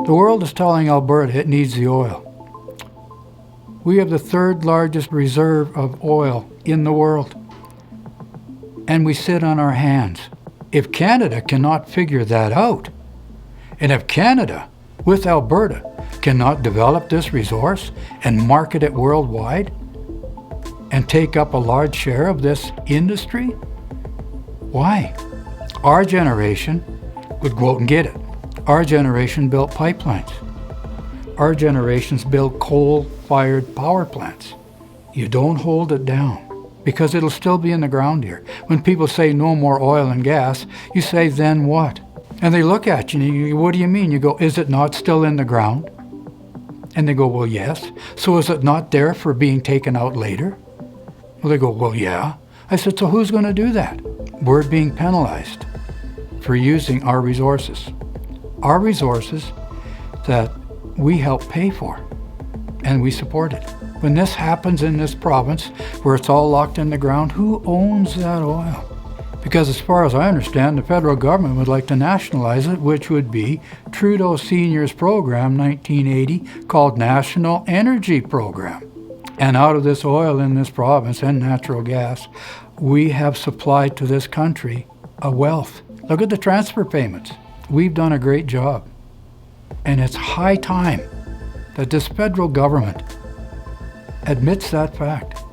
The world is telling Alberta it needs the oil. We have the third largest reserve of oil in the world, and we sit on our hands. If Canada cannot figure that out, and if Canada, with Alberta, cannot develop this resource and market it worldwide and take up a large share of this industry, why? Our generation would go out and get it. Our generation built pipelines. Our generations built coal-fired power plants. You don't hold it down because it'll still be in the ground here. When people say no more oil and gas, you say, then what? And they look at you and you go, what do you mean? You go, is it not still in the ground? And they go, well, yes. So is it not there for being taken out later? Well, they go, well, yeah. I said, so who's going to do that? We're being penalized for using our resources. Our resources that we help pay for and we support it. When this happens in this province where it's all locked in the ground, who owns that oil? Because as far as I understand, the federal government would like to nationalize it, which would be Trudeau Sr.'s program, 1980, called National Energy Program. And out of this oil in this province and natural gas, we have supplied to this country a wealth. Look at the transfer payments. We've done a great job. And it's high time that this federal government admits that fact.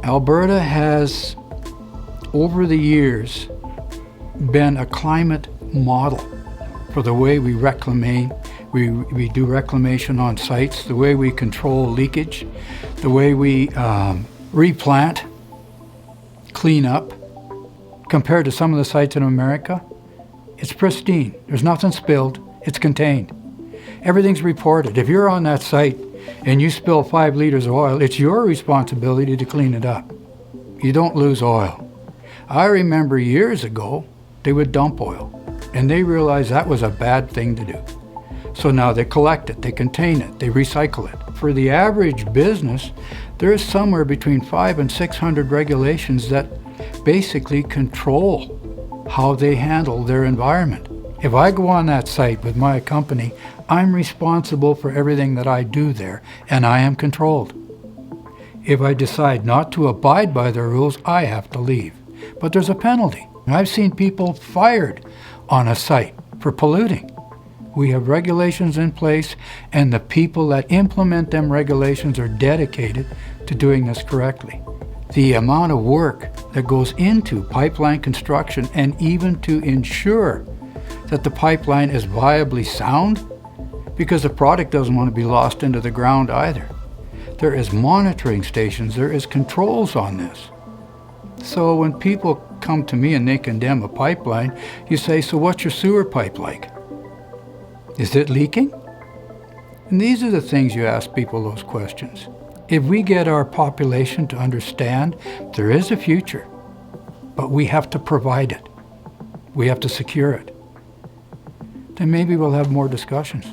Alberta has, over the years, been a climate model for the way we reclaim. We do reclamation on sites, the way we control leakage, the way we replant, clean up. Compared to some of the sites in America, it's pristine. There's nothing spilled. It's contained. Everything's reported. If you're on that site and you spill 5 liters of oil, it's your responsibility to clean it up. You don't lose oil. I remember years ago, they would dump oil, and they realized that was a bad thing to do. So now they collect it, they contain it, they recycle it. For the average business, there is somewhere between 500 and 600 regulations that basically control how they handle their environment. If I go on that site with my company, I'm responsible for everything that I do there, and I am controlled. If I decide not to abide by their rules, I have to leave. But there's a penalty. I've seen people fired on a site for polluting. We have regulations in place, and the people that implement them regulations are dedicated to doing this correctly. The amount of work that goes into pipeline construction and even to ensure that the pipeline is viably sound, because the product doesn't want to be lost into the ground either. There is monitoring stations, there is controls on this. So when people come to me and they condemn a pipeline, you say, so what's your sewer pipe like? Is it leaking? And these are the things you ask people those questions. If we get our population to understand there is a future, but we have to provide it, we have to secure it, then maybe we'll have more discussions.